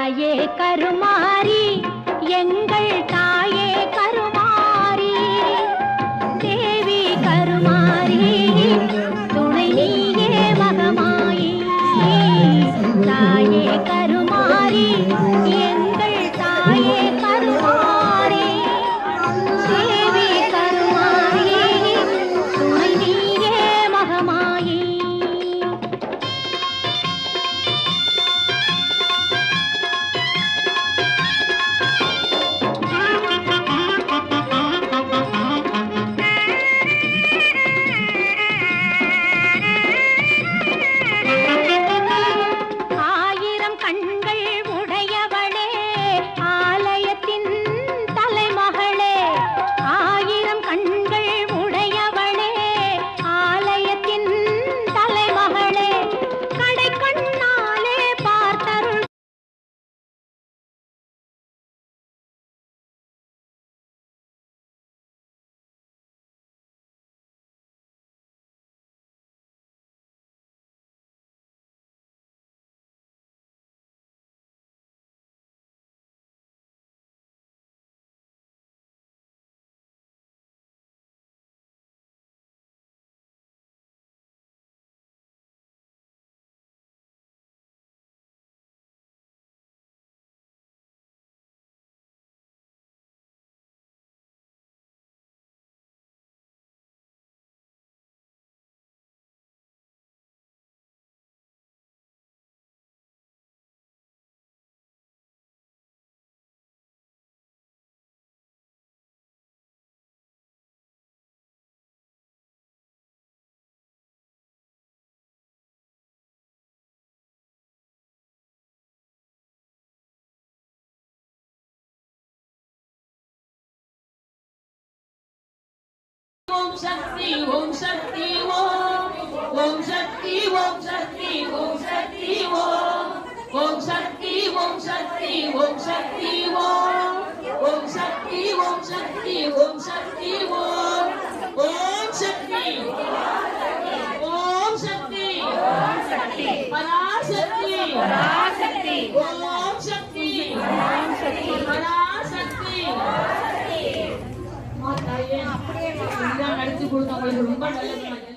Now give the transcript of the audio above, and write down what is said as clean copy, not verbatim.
தாயே கருமாரி எங்கள் தாயே கருமாரி தேவி கருமாரி துணை நீயே மகமாயி தாயே கருமாரி எங்கள் தாயே கருமாரி தேவி கருமாரி துணை நீயே மகமாயி ओम शक्ति ओम शक्ति ओम शक्ति ओम शक्ति ओम शक्ति ओम शक्ति ओम शक्ति ओम शक्ति ओम शक्ति ओम शक्ति ओम शक्ति ओम शक्ति ओम शक्ति पराशक्ति ओम शक्ति पराशक्ति நடிச்சு கொடுத்தவங்களுக்கு ரொம்ப நல்லது.